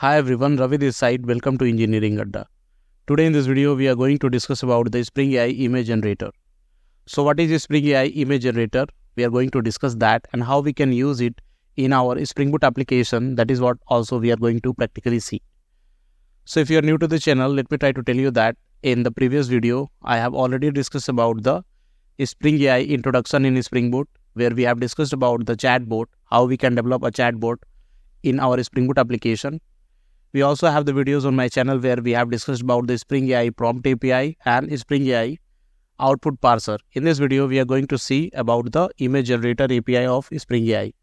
Hi everyone, Ravi this side. Welcome to EnggAdda. Today in this video, we are going to discuss about the Spring AI image generator. So what is a Spring AI image generator? We are going to discuss that and how we can use it in our Spring Boot application. That is what also we are going to practically see. So if you are new to the channel, let me try to tell you that in the previous video, I have already discussed about the Spring AI introduction in Spring Boot, where we have discussed about the chatbot, how we can develop a chatbot in our Spring Boot application. We also have the videos on my channel where we have discussed about the Spring AI prompt API and Spring AI output parser. In this video, we are going to see about the image generator API of Spring AI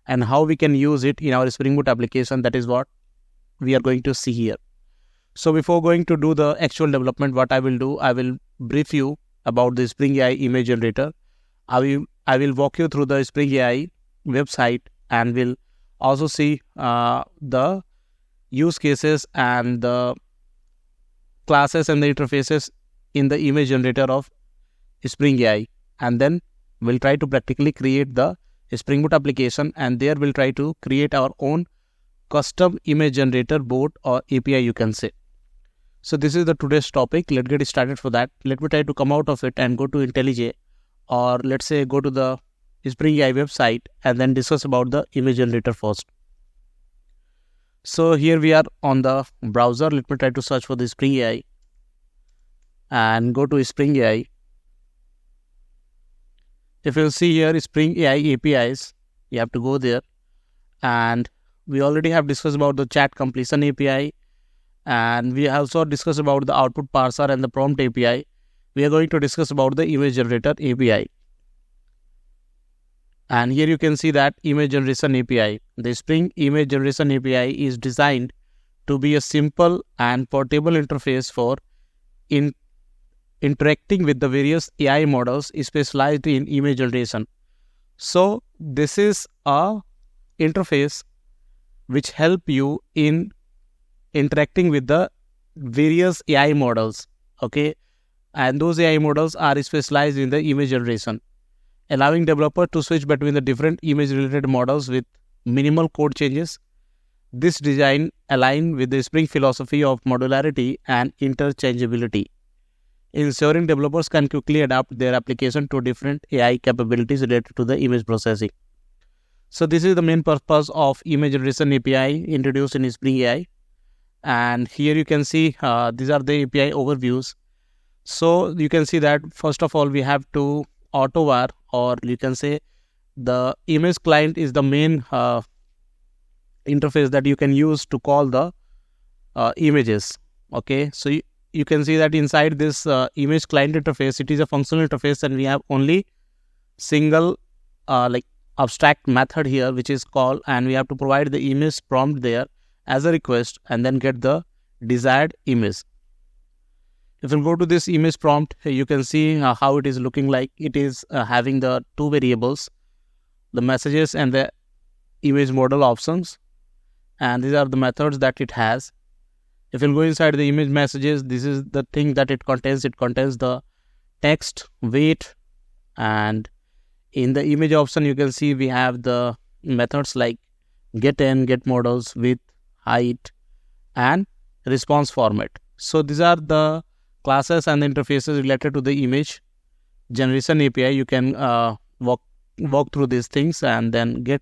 and how we can use it in our Spring Boot application. That is what we are going to see here. So before going to do the actual development, what I will do, I will brief you about the Spring AI image generator. I will walk you through the Spring AI website and will also see the use cases and the classes and the interfaces in the image generator of Spring AI, and then we'll try to practically create the Spring Boot application, and there we'll try to create our own custom image generator bot or API, you can say. So this is the today's topic. Let's get started. For that, let me try to come out of it and go to IntelliJ, or let's say go to the Spring AI website and then discuss about the image generator first. So here we are on the browser. Let me try to search for the Spring AI and go to Spring AI. If you'll see here Spring AI APIs, you have to go there, and we already have discussed about the chat completion API, and we also discussed about the output parser and the prompt API. We are going to discuss about the image generator API. And here you can see that image generation API. The Spring image generation API is designed to be a simple and portable interface for interacting with the various AI models specialized in image generation. So this is a interface which help you in interacting with the various AI models. Okay, and those AI models are specialized in the image generation, allowing developers to switch between the different image-related models with minimal code changes. This design aligns with the Spring philosophy of modularity and interchangeability, ensuring developers can quickly adapt their application to different AI capabilities related to the image processing. So this is the main purpose of image generation API introduced in Spring AI. And here you can see these are the API overviews. So you can see that first of all we have to AutoVar, or you can say the image client is the main interface that you can use to call the images. Okay, so you can see that inside this image client interface, it is a functional interface, and we have only single like abstract method here which is called, and we have to provide the image prompt there as a request and then get the desired image. If you go to this image prompt, you can see how it is looking like. It is having the two variables, the messages and the image model options, and these are the methods that it has. If you go inside the image messages, this is the thing that it contains. It contains the text, weight, and in the image option, you can see we have the methods like getIn, getModels, width, height, and response format. So these are the classes and interfaces related to the image generation API. You can walk through these things and then get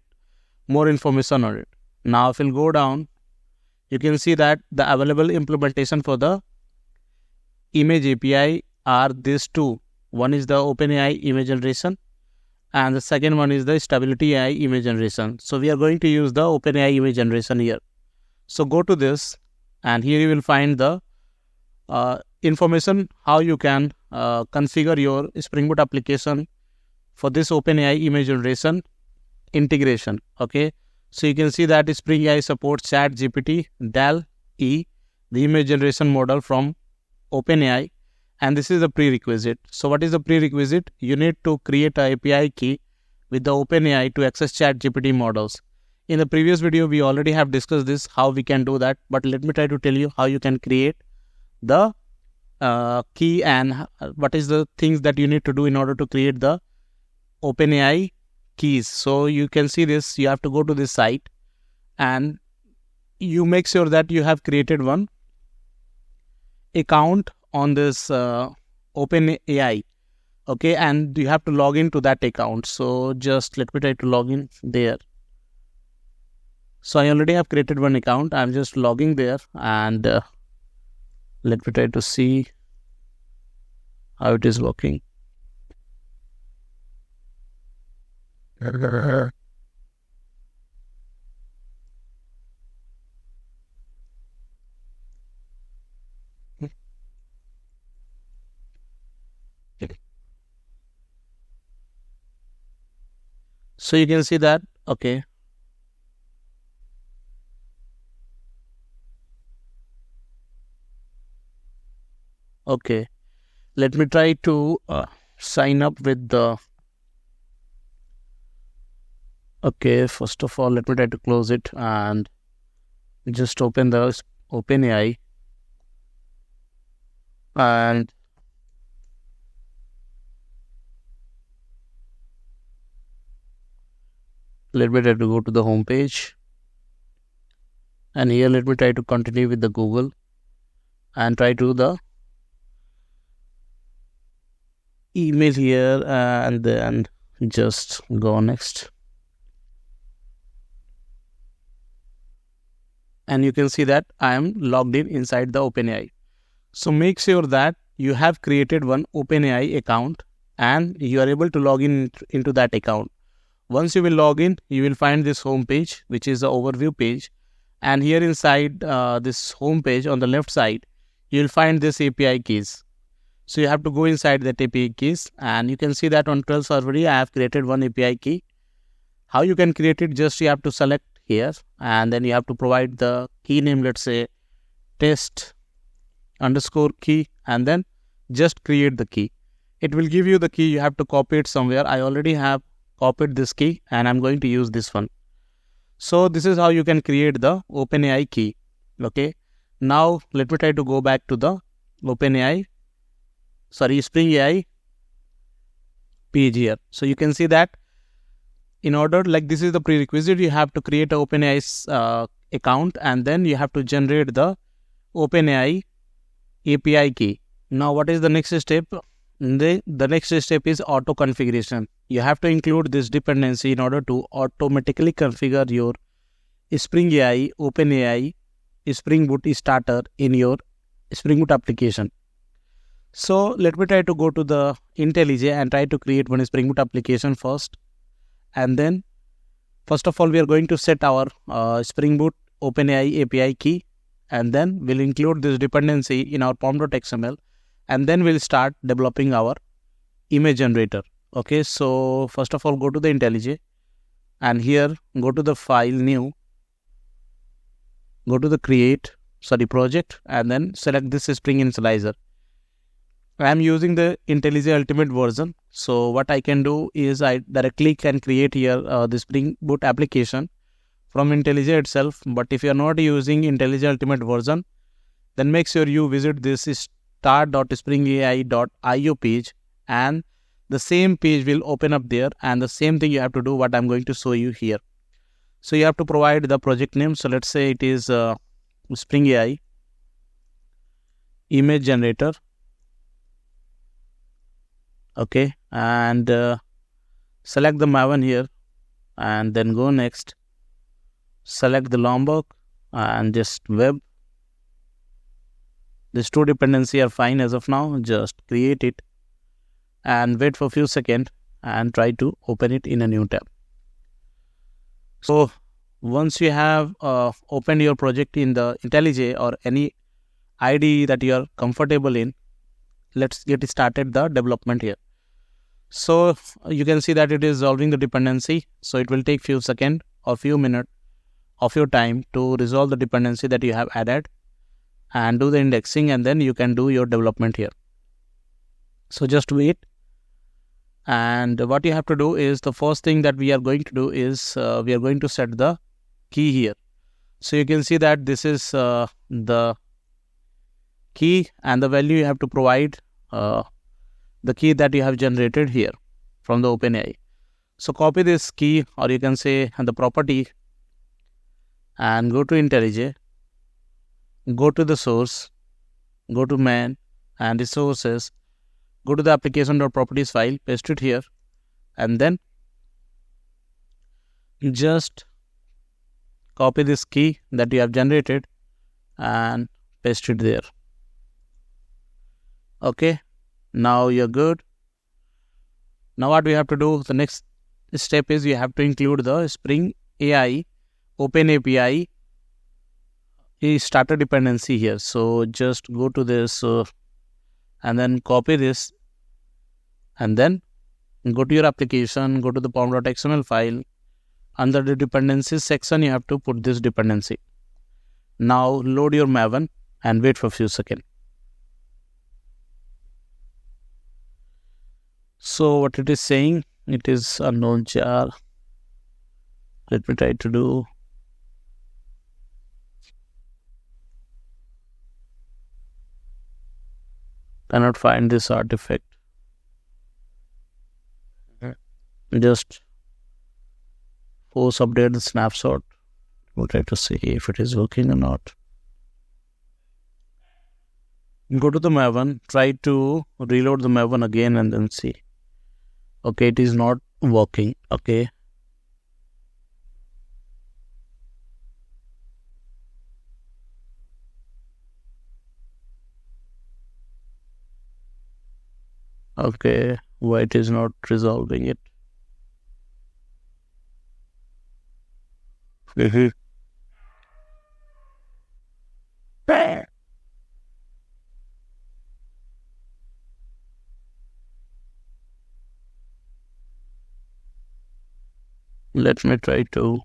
more information on it. Now if you'll go down, you can see that the available implementation for the image API are these two. One is the OpenAI image generation, and the second one is the Stability AI image generation. So we are going to use the OpenAI image generation here. So go to this, and here you will find the information how you can configure your Spring Boot application for this OpenAI image generation integration. Okay, so you can see that Spring AI supports ChatGPT, DALL-E, the image generation model from OpenAI, and this is the prerequisite. So what is the prerequisite? You need to create an API key with the OpenAI to access ChatGPT models. In the previous video, we already have discussed this, how we can do that, but let me try to tell you how you can create the key and what is the things that you need to do in order to create the OpenAI keys. So you can see this, you have to go to this site, and you make sure that you have created one account on this OpenAI. Okay, and you have to log into that account. So just let me try to log in there. So I already have created one account. I'm just logging there, and let me try to see how it is working. So you can see that, okay. Okay, let me try to sign up with the, okay, first of all, let me try to close it and just open the OpenAI, and let me try to go to the home page, and here let me try to continue with the Google and try to the email here, and then just go next. And you can see that I am logged in inside the OpenAI. So make sure that you have created one OpenAI account and you are able to log in into that account. Once you will log in, you will find this home page, which is the overview page. And here inside this home page on the left side, you will find this API keys. So you have to go inside that API keys, and you can see that on 12th February, I have created one API key. How you can create it? Just you have to select here, and then you have to provide the key name, let's say test underscore key, and then just create the key. It will give you the key. You have to copy it somewhere. I already have copied this key and I'm going to use this one. So this is how you can create the OpenAI key. Okay. Now let me try to go back to the Spring AI page here. So you can see that in order, like this is the prerequisite, you have to create an OpenAI account, and then you have to generate the OpenAI API key. Now what is the next step? The next step is auto configuration. You have to include this dependency in order to automatically configure your Spring AI, OpenAI, Spring Boot starter in your Spring Boot application. So let me try to go to the IntelliJ and try to create one Spring Boot application first. And then first of all, we are going to set our Spring Boot OpenAI API key, and then we'll include this dependency in our pom.xml, and then we'll start developing our image generator. Okay, so first of all, go to the IntelliJ, and here go to the file, new, go to the project, and then select this Spring Initializer. I am using the IntelliJ Ultimate version. So what I can do is I directly can create here the Spring Boot application from IntelliJ itself. But if you are not using IntelliJ Ultimate version, then make sure you visit this start.springai.io page, and the same page will open up there, and the same thing you have to do what I'm going to show you here. So you have to provide the project name. So let's say it is Spring AI image generator. Okay, and select the Maven here, and then go next. Select the Lombok and just web. These two dependencies are fine as of now. Just create it and wait for a few seconds and try to open it in a new tab. So once you have opened your project in the IntelliJ or any IDE that you are comfortable in, let's get started the development here. So you can see that it is resolving the dependency. So it will take few seconds or few minutes of your time to resolve the dependency that you have added and do the indexing, and then you can do your development here. So just wait. And what you have to do is, the first thing that we are going to do is we are going to set the key here. So you can see that this is the key, and the value you have to provide the key that you have generated here from the OpenAI. So copy this key, or you can say the property, and go to IntelliJ, go to the source, go to main and resources, go to the application.properties file, paste it here, and then just copy this key that you have generated and paste it there. Okay, now you're good. Now what we have to do, the next step is you have to include the Spring AI OpenAPI starter dependency here. So just go to this and then copy this, and then go to your application, go to the pom.xml file. Under the dependencies section, you have to put this dependency. Now load your Maven and wait for a few seconds. So what it is saying, it is unknown jar. Let me try to do. Cannot find this artifact. Just force update the snapshot. We'll try to see if it is working or not. Go to the Maven, try to reload the Maven again and then see. Okay, it is not working. Okay. Okay, why it is not resolving it? Let me try to.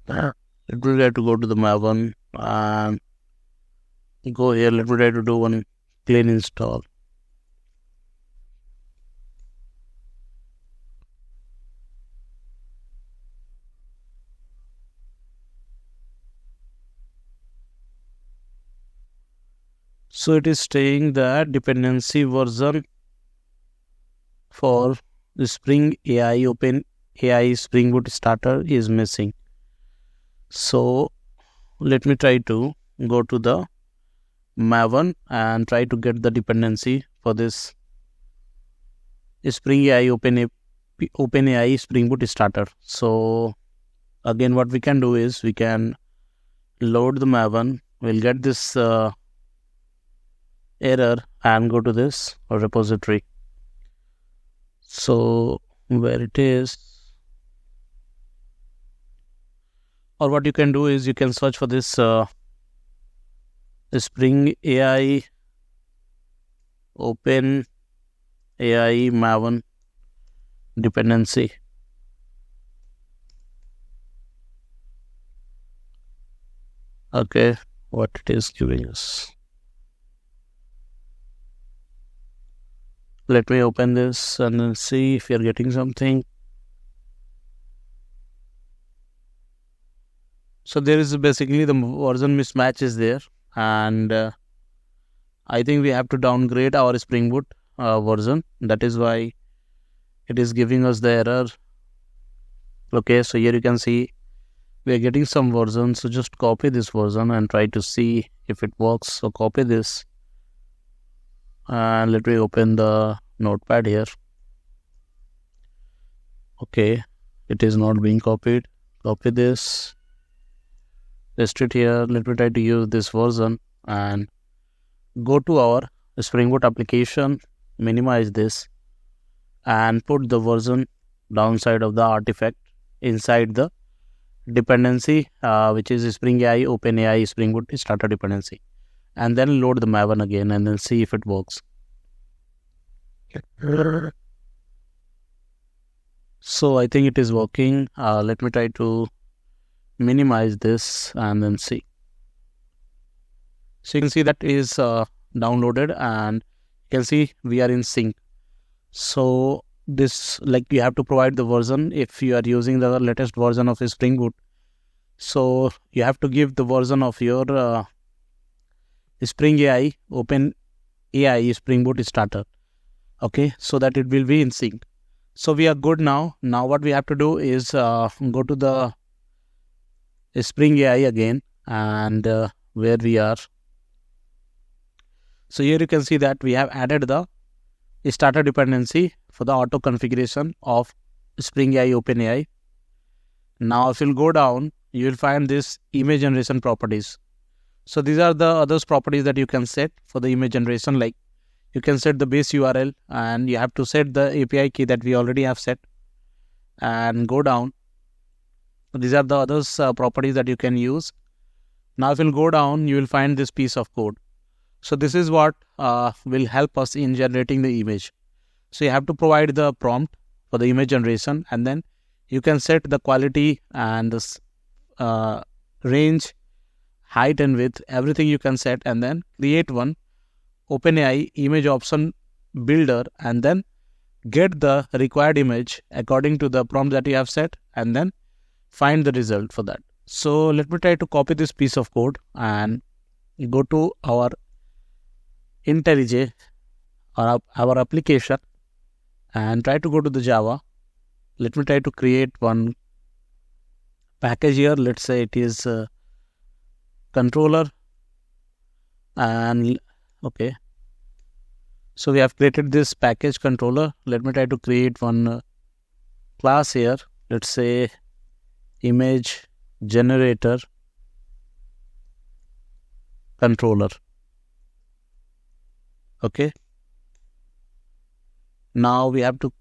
Let me try to go to the Maven and go here. Let me try to do one clean install. So it is saying that dependency version for the Spring AI OpenAI Spring Boot starter is missing. So let me try to go to the Maven and try to get the dependency for this Spring AI OpenAI Spring Boot starter. So again, what we can do is we can load the Maven. We'll get this error and go to this repository. So where it is, or what you can do is you can search for this Spring AI OpenAI Maven dependency. Okay, what it is giving us. Let me open this and then see if you're getting something. So there is basically the version mismatch is there, and I think we have to downgrade our Spring Boot version. That is why it is giving us the error. Okay, so here you can see we are getting some version. So just copy this version and try to see if it works. So copy this and let me open the notepad here. Okay, it is not being copied. Copy this, paste it here. Let me try to use this version and go to our Spring Boot application, minimize this and put the version downside of the artifact inside the dependency which is Spring AI OpenAI Spring Boot starter dependency, and then load the Maven again and then see if it works. So I think it is working. Let me try to minimize this and then see. So you can see that is downloaded and you can see we are in sync. So this, like, you have to provide the version if you are using the latest version of Spring Boot. So you have to give the version of your Spring AI, OpenAI Spring Boot starter. Okay, so that it will be in sync. So we are good now. Now what we have to do is go to the Spring AI again, and where we are. So here you can see that we have added the starter dependency for the auto configuration of Spring AI OpenAI. Now if you'll go down, you will find this image generation properties. So these are the other properties that you can set for the image generation. Like, you can set the base URL, and you have to set the API key that we already have set, and go down. These are the others properties that you can use. Now if you'll go down, you will find this piece of code. So this is what will help us in generating the image. So you have to provide the prompt for the image generation, and then you can set the quality and this range, height and width, everything you can set, and then create one OpenAI image option builder, and then get the required image according to the prompt that you have set, and then find the result for that. So let me try to copy this piece of code and go to our IntelliJ or our application and try to go to the Java. Let me try to create one package here. Let's say it is controller, and okay, so we have created this package controller. Let me try to create one class here. Let's say image generator controller. Okay, now we have to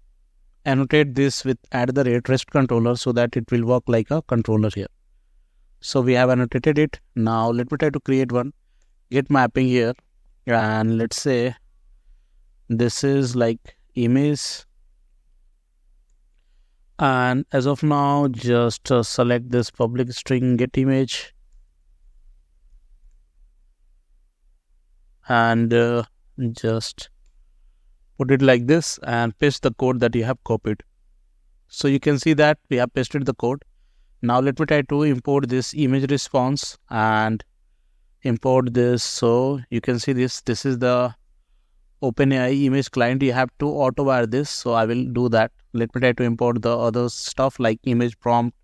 annotate this with @REST controller so that it will work like a controller here. So we have annotated it. Now let me try to create one get mapping here, and let's say this is like image, and as of now just select this public string get image, and just put it like this and paste the code that you have copied. So you can see that we have pasted the code. Now let me try to import this image response and import this. So you can see this is the OpenAI image client. You have to auto wire this, so I will do that. Let me try to import the other stuff like image prompt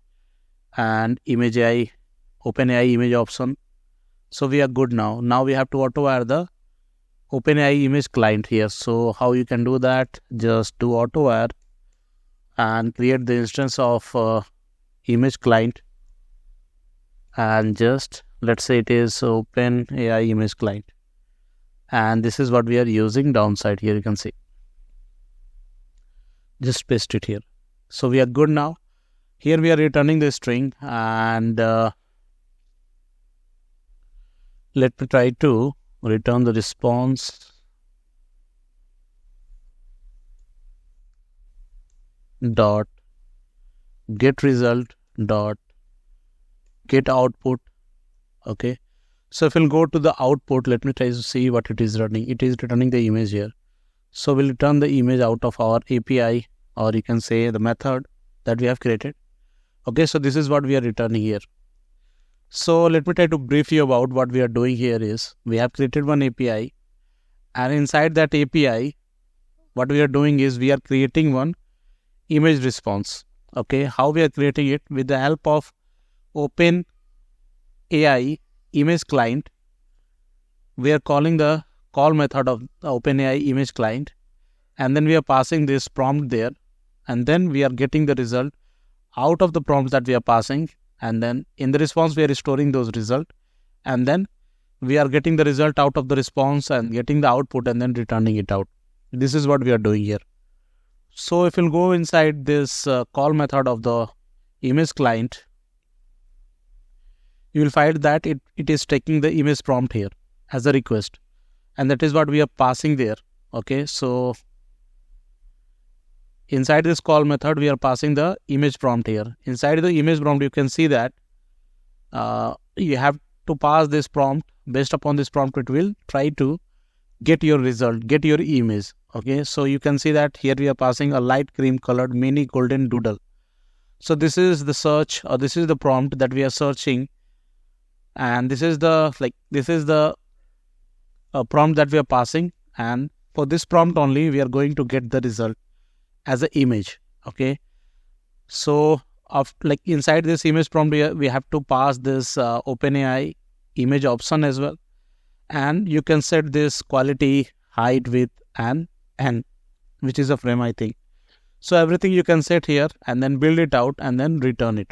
and image AI, OpenAI image option. So we are good now. Now we have to auto wire the OpenAI image client here. So how you can do that? Just do auto wire and create the instance of image client, and just let's say it is OpenAI image client, and this is what we are using downside here. You can see, just paste it here. So we are good now. Here we are returning the string, and let me try to return the response dot get result dot get output. Okay, so if we'll go to the output, let me try to see what it is running. It is returning the image here. So we'll return the image out of our API, or you can say the method that we have created. Okay, so this is what we are returning here. So let me try to brief you about what we are doing here is we have created one API, and inside that API what we are doing is we are creating one image response. Okay, how we are creating it? With the help of OpenAI image client, we are calling the call method of the OpenAI image client, and then we are passing this prompt there, and then we are getting the result out of the prompts that we are passing, and then in the response we are storing those results, and then we are getting the result out of the response and getting the output and then returning it out. This is what we are doing here. So if you'll go inside this call method of the image client, you will find that it is taking the image prompt here as a request, and that is what we are passing there. Okay, so inside this call method we are passing the image prompt here. Inside the image prompt you can see that you have to pass this prompt. Based upon this prompt, it will try to get your result, get your image. Okay, so you can see that here we are passing a light cream colored mini golden doodle. So this is the search, or this is the prompt that we are searching, and this is the prompt that we are passing, and for this prompt only we are going to get the result as an image. Okay, so inside this image prompt we have to pass this OpenAI image option as well, and you can set this quality, height, width, and which is a frame, I think. So everything you can set here and then build it out and then return it.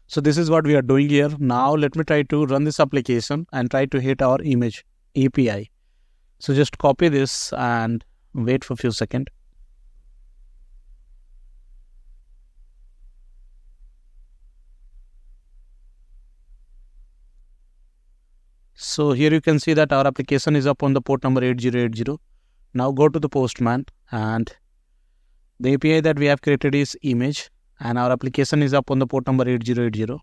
So this is what we are doing here. Now let me try to run this application and try to hit our image API. So just copy this and wait for a few seconds. So here you can see that our application is up on the port number 8080. Now go to the Postman, and the API that we have created is image, and our application is up on the port number 8080.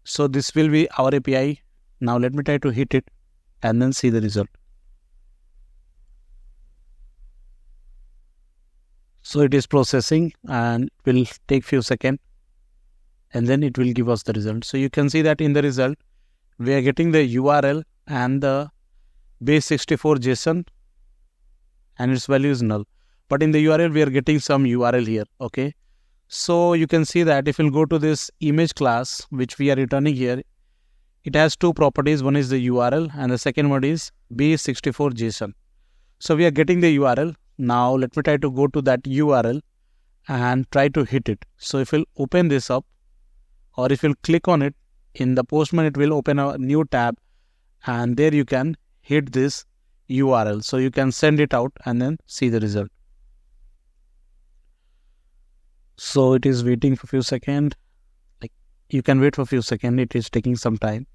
So this will be our API. Now let me try to hit it and then see the result. So it is processing and will take few seconds, and then it will give us the result. So you can see that in the result we are getting the URL and the base64 JSON, and its value is null. But in the URL we are getting some URL here. Okay, so you can see that if we'll go to this image class which we are returning here, it has two properties. One is the URL and the second one is base64 JSON. So we are getting the URL. Now let me try to go to that URL and try to hit it. So if we'll open this up, or if you'll click on it in the Postman, it will open a new tab, and there you can hit this URL. So you can send it out and then see the result. So it is waiting for a few seconds. You can wait for a few seconds. It is taking some time.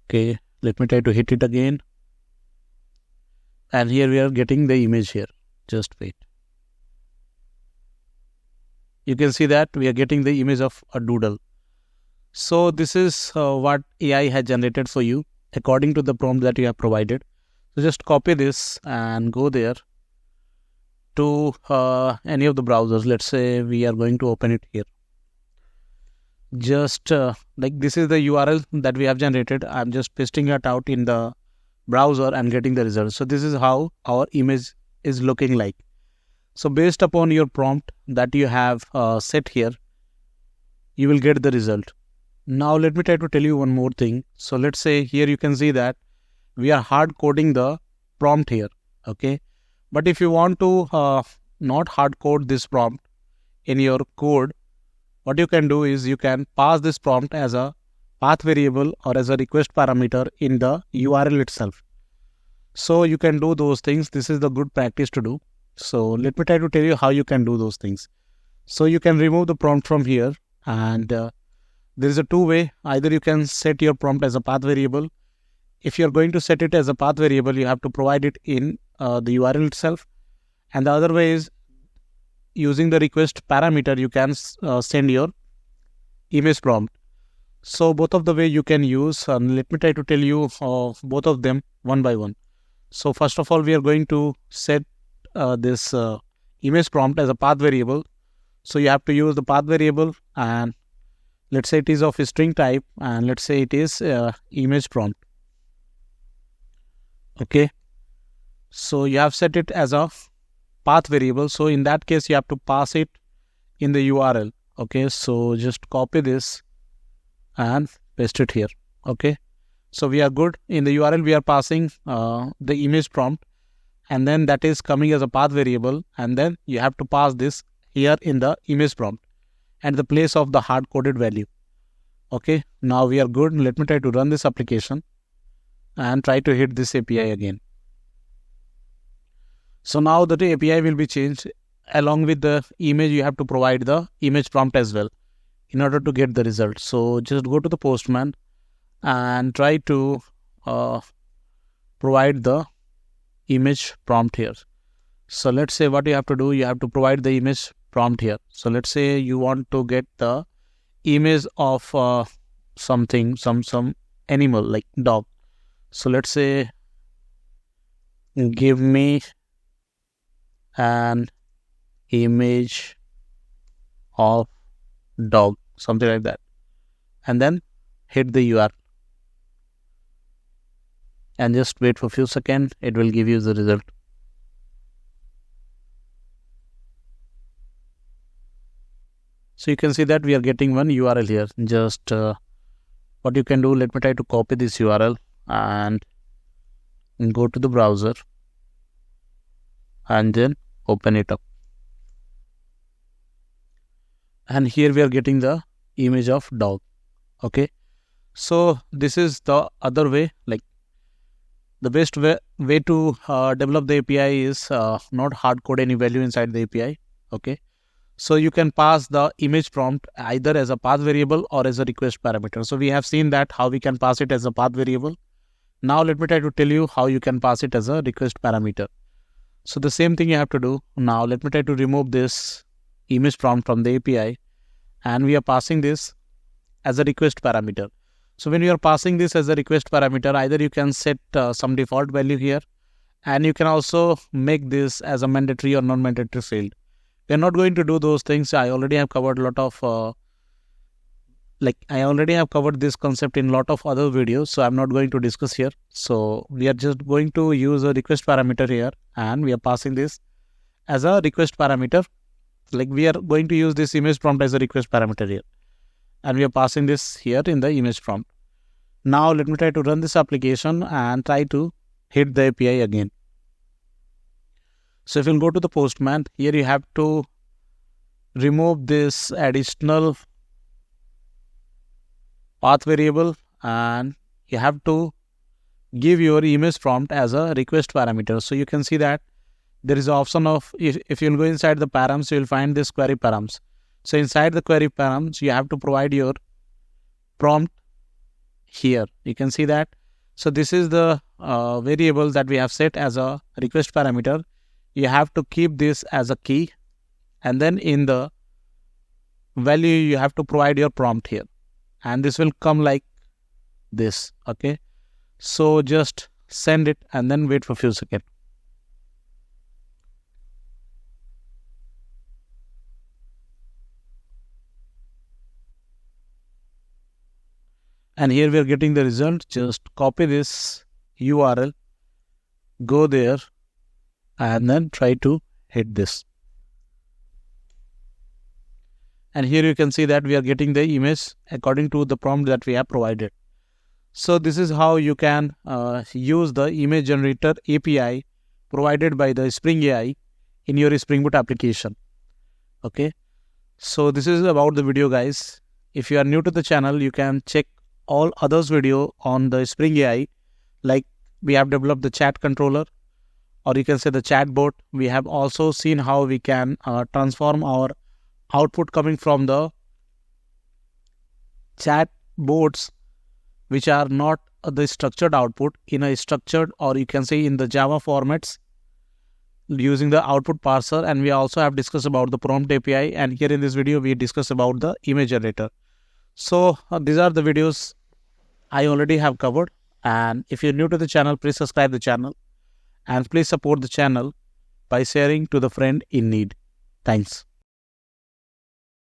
Okay, let me try to hit it again. And here we are getting the image here. Just wait. You can see that we are getting the image of a doodle. So this is what AI has generated for you according to the prompt that you have provided. So just copy this and go there to any of the browsers. Let's say we are going to open it here. Just this is the URL that we have generated. I'm just pasting it out in the browser and getting the result. So this is how our image is looking like. So based upon your prompt that you have set here, you will get the result. Now let me try to tell you one more thing. So let's say here you can see that we are hard coding the prompt here. Okay, but if you want to not hard code this prompt in your code, what you can do is you can pass this prompt as a path variable or as a request parameter in the URL itself. So you can do those things. This is the good practice to do. So let me try to tell you how you can do those things. So you can remove the prompt from here, and there is a two-way. Either you can set your prompt as a path variable. If you're going to set it as a path variable, you have to provide it in the URL itself. And the other way is using the request parameter, you can send your image prompt. So both of the way you can use, and let me try to tell you both of them one by one. So first of all, we are going to set this image prompt as a path variable. So you have to use the path variable, and let's say it is of a string type, and let's say it is image prompt. Okay, so you have set it as a path variable. So in that case, you have to pass it in the URL. Okay, so just copy this and paste it here. Okay, so we are good. In the URL, we are passing the image prompt, and then that is coming as a path variable, and then you have to pass this here in the image prompt at the place of the hard-coded value. Okay, now we are good. Let me try to run this application and try to hit this API again. So now the API will be changed. Along with the image, you have to provide the image prompt as well in order to get the result. So just go to the Postman and try to provide the image prompt here. So let's say what you have to do, you have to provide the image prompt here. So let's say you want to get the image of something, some animal like dog. So let's say give me an image of dog, something like that, and then hit the URL and just wait for a few seconds. It will give you the result. So you can see that we are getting one URL here. Just what you can do, let me try to copy this URL and go to the browser and then open it up. And here we are getting the image of dog. Okay, so this is the other way. Like the best way to develop the API is not hard code any value inside the API. Okay, so you can pass the image prompt either as a path variable or as a request parameter. So we have seen that how we can pass it as a path variable. Now let me try to tell you how you can pass it as a request parameter. So the same thing you have to do. Now let me try to remove this image prompt from the API, and we are passing this as a request parameter. So when you are passing this as a request parameter, either you can set some default value here, and you can also make this as a mandatory or non-mandatory field. We are not going to do those things. I already have covered a lot of I already have covered this concept in a lot of other videos, so I'm not going to discuss here. So we are just going to use a request parameter here, and we are passing this as a request parameter. Like we are going to use this image prompt as a request parameter here, and we are passing this here in the image prompt. Now let me try to run this application and try to hit the API again. So if you go to the Postman, here you have to remove this additional path variable, and you have to give your image prompt as a request parameter. So you can see that there is an option of, if you'll go inside the params, you will find this query params. So inside the query params, you have to provide your prompt here. You can see that. So this is the variable that we have set as a request parameter. You have to keep this as a key, and then in the value you have to provide your prompt here, and this will come like this. Okay, so just send it and then wait for a few seconds. And here we are getting the result. Just copy this URL, go there, and then try to hit this. And here you can see that we are getting the image according to the prompt that we have provided. So this is how you can use the image generator API provided by the Spring AI in your Spring Boot application. Okay, so this is about the video, guys. If you are new to the channel, you can check all others video on the Spring AI. Like we have developed the chat controller, or you can say the chatbot. We have also seen how we can transform our output coming from the chatbots, which are not the structured output, in a structured, or you can say in the Java formats using the output parser. And we also have discussed about the prompt API, and here in this video we discuss about the image generator. So these are the videos I already have covered, and if you're new to the channel, please subscribe the channel, and please support the channel by sharing to the friend in need. Thanks.